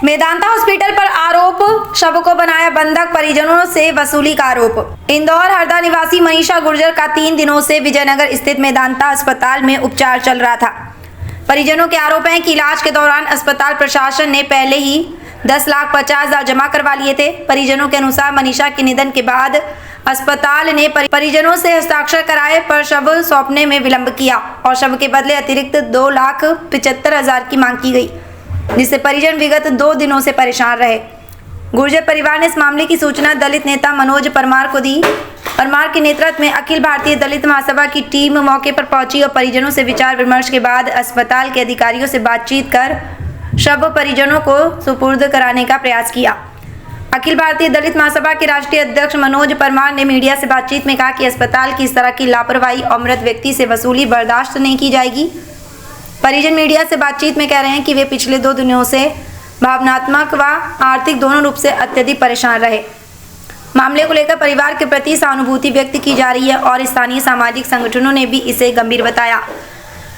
Medanta hospital पर आरोप, शव को बनाया बंधक, परिजनों से वसूली का आरोप। इंदौर हरदा निवासी मनीषा गुर्जर का 3 दिनों से विजयनगर स्थित मेदांता अस्पताल में उपचार चल रहा था। परिजनों के आरोप हैं कि इलाज के दौरान अस्पताल प्रशासन ने पहले ही 10,50,000 जमा करवा लिए थे। परिजनोों के अनुसार मनीषा के निधन के बाद अस्पताल ने परिजनों से हस्ताक्षर कराए पर शव सौंपने में विलंब किया और शव के बदले अतिरिक्त 2,75,000 की मांग की गई, जिससे परिजन विगत 2 दिनों से परेशान रहे। गुर्जर परिवार ने इस मामले की सूचना दलित नेता मनोज परमार को दी। परमार के नेतृत्व में अखिल भारतीय दलित महासभा की टीम मौके पर पहुंची और परिजनों से विचार विमर्श के बाद अस्पताल के अधिकारियों से बातचीत कर शव परिजनों को सुपुर्द कराने का प्रयास किया। अखिल भारतीय दलित महासभा के राष्ट्रीय अध्यक्ष मनोज परमार ने मीडिया से बातचीत में कहा कि अस्पताल की इस तरह की लापरवाही और मृत व्यक्ति से वसूली बर्दाश्त नहीं की जाएगी। परिजन मीडिया से बातचीत में कह रहे हैं कि वे पिछले 2 दिनों से भावनात्मक व आर्थिक दोनों रूप से अत्यधिक परेशान रहे। मामले को लेकर परिवार के प्रति सहानुभूति व्यक्त की जा रही है और स्थानीय सामाजिक संगठनों ने भी इसे गंभीर बताया।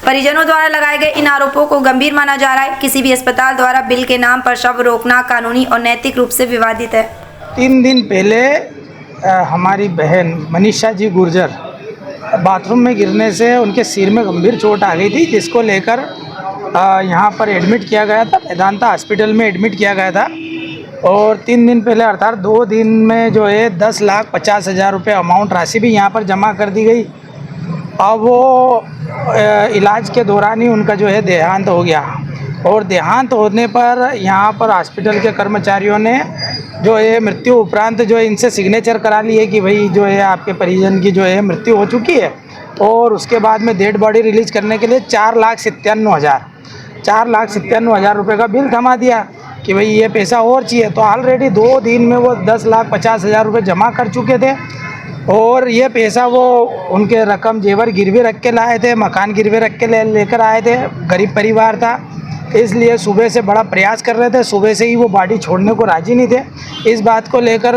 परिजनों द्वारा लगाए गए इन आरोपों को गंभीर माना जा रहा है। किसी भी अस्पताल द्वारा बिल के नाम पर शव रोकना कानूनी और नैतिक रूप से विवादित है। 3 दिन पहले हमारी बहन मनीषा जी गुर्जर बाथरूम में गिरने से उनके सिर में गंभीर चोट आ गई थी, जिसको लेकर यहाँ पर एडमिट किया गया था। मेदांता हॉस्पिटल में एडमिट किया गया था और 3 दिन पहले अर्थात 2 दिन में जो है 10,50,000 रुपये अमाउंट राशि भी यहाँ पर जमा कर दी गई। अब वो इलाज के दौरान ही उनका जो है देहांत हो गया और देहांत होने पर यहाँ पर हॉस्पिटल के कर्मचारियों ने जो है मृत्यु उपरांत जो है इनसे सिग्नेचर करा लिए कि भाई जो है आपके परिजन की जो है मृत्यु हो चुकी है और उसके बाद में डेड बॉडी रिलीज करने के लिए 4,97,000 रुपये का बिल थमा दिया कि भाई ये पैसा और चाहिए। तो ऑलरेडी 2 दिन में वो 10,50,000 रुपये जमा कर चुके थे और ये पैसा वो उनके रकम जेवर गिरवी रख के लाए थे, मकान गिरवी रख के लेकर आए थे। गरीब परिवार था, इसलिए सुबह से बड़ा प्रयास कर रहे थे। सुबह से ही वो बॉडी छोड़ने को राजी नहीं थे। इस बात को लेकर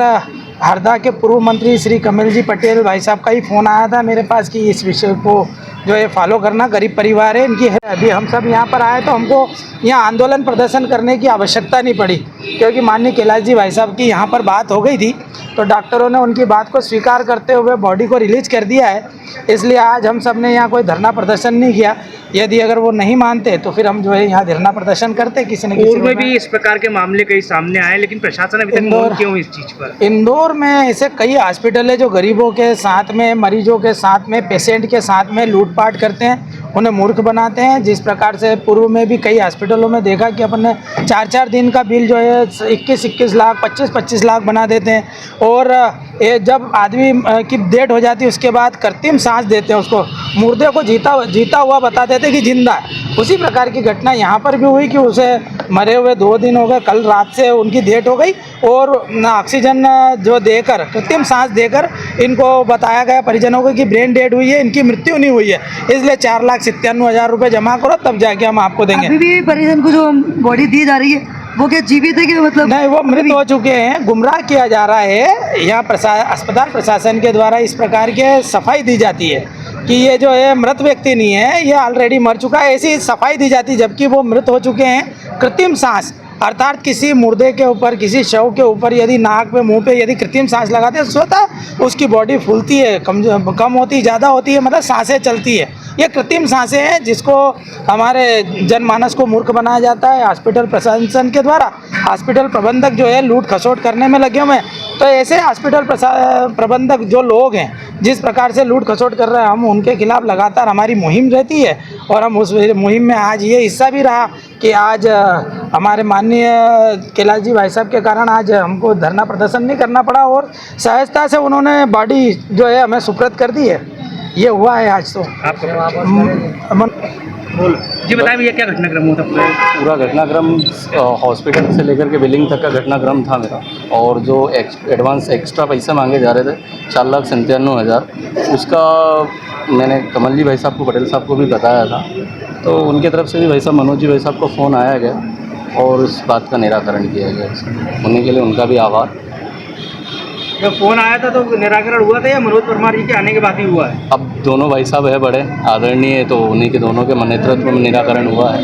हरदा के पूर्व मंत्री श्री कमल जी पटेल भाई साहब का ही फ़ोन आया था मेरे पास कि इस विषय को जो है फॉलो करना, गरीब परिवार है इनकी है। अभी हम सब यहाँ पर आए तो हमको यहाँ आंदोलन प्रदर्शन करने की आवश्यकता नहीं पड़ी, क्योंकि माननीय कैलाश जी भाई साहब की यहाँ पर बात हो गई थी तो डॉक्टरों ने उनकी बात को स्वीकार करते हुए बॉडी को रिलीज कर दिया है। इसलिए आज हम सब ने यहाँ कोई धरना प्रदर्शन नहीं किया। यदि अगर वो नहीं मानते तो फिर हम जो है यहाँ धरना प्रदर्शन करते। किसी न किसी पूर्व में भी इस प्रकार के मामले कई सामने आए, लेकिन प्रशासन अभी तक मौन क्यों इस चीज़ पर? इंदौर में ऐसे कई हॉस्पिटल है जो गरीबों के साथ में, मरीजों के साथ में, पेशेंट के साथ में लूटपाट करते हैं, उन्हें मूर्ख बनाते हैं। जिस प्रकार से पूर्व में भी कई हॉस्पिटलों में देखा कि अपन ने 4-4 दिन का बिल जो है 21-21 लाख, 25-25 लाख बना देते हैं और जब आदमी की डेथ हो जाती है उसके बाद कृत्रिम सांस देते हैं, उसको मुर्दे को जीता हुआ बता देते हैं कि जिंदा है। उसी प्रकार की घटना यहाँ पर भी हुई कि उसे मरे हुए 2 दिन हो गए, कल रात से उनकी डेथ हो गई और ऑक्सीजन जो देकर, कृत्रिम सांस देकर इनको बताया गया परिजनों को कि ब्रेन डेड हुई है, इनकी मृत्यु नहीं हुई है, इसलिए 4,97,000 रुपये जमा करो तब जाके हम आपको देंगे। अभी भी परिजन को जो बॉडी दी जा रही है वो क्या जीवित है कि मतलब? नहीं, वो मृत हो चुके हैं। गुमराह किया जा रहा है। यहाँ अस्पताल प्रशासन के द्वारा इस प्रकार के सफाई दी जाती है कि ये जो है मृत व्यक्ति नहीं है, ये ऑलरेडी मर चुका है, ऐसी सफाई दी जाती है, जबकि वो मृत हो चुके हैं। कृत्रिम सांस अर्थात किसी मुर्दे के ऊपर, किसी शव के ऊपर यदि नाक पे, मुंह पे यदि कृत्रिम सांस लगाते हैं तो होता उसकी बॉडी फूलती है, कम होती, ज़्यादा होती है, मतलब सांसें चलती है। ये कृत्रिम सांसें हैं जिसको हमारे जनमानस को मूर्ख बनाया जाता है हॉस्पिटल प्रशासन के द्वारा। हॉस्पिटल प्रबंधक जो है लूट खसोट करने में लगे हुए हैं। तो ऐसे हॉस्पिटल प्रबंधक जो लोग हैं जिस प्रकार से लूट खसोट कर रहे हैं, हम उनके खिलाफ लगातार हमारी मुहिम रहती है और हम उस मुहिम में आज ये हिस्सा भी रहा कि आज हमारे माननीय कैलाश जी भाई साहब के कारण आज हमको धरना प्रदर्शन नहीं करना पड़ा और सहजता से उन्होंने बॉडी जो है हमें सुपुर्द कर दी है। ये हुआ है आज। तो जी बताइए भैया, क्या घटनाक्रम हुआ था? पूरा घटनाक्रम हॉस्पिटल से लेकर के बिलिंग तक का घटनाक्रम था मेरा, और जो एडवांस एक्स्ट्रा पैसे मांगे जा रहे थे 4,97,000, उसका मैंने कमल जी भाई साहब को, पटेल साहब को भी बताया था। तो उनके तरफ से भी भाई साहब मनोज जी भाई साहब को फ़ोन आया गया और उस बात का निराकरण किया गया। उन्हीं के लिए उनका भी आभार। जब फ़ोन आया था तो निराकरण हुआ था या मनोज परमार जी के आने के बाद ही हुआ है? अब दोनों भाई साहब है बड़े आदरणीय है, तो उन्हीं के दोनों के नेतृत्व में निराकरण हुआ है।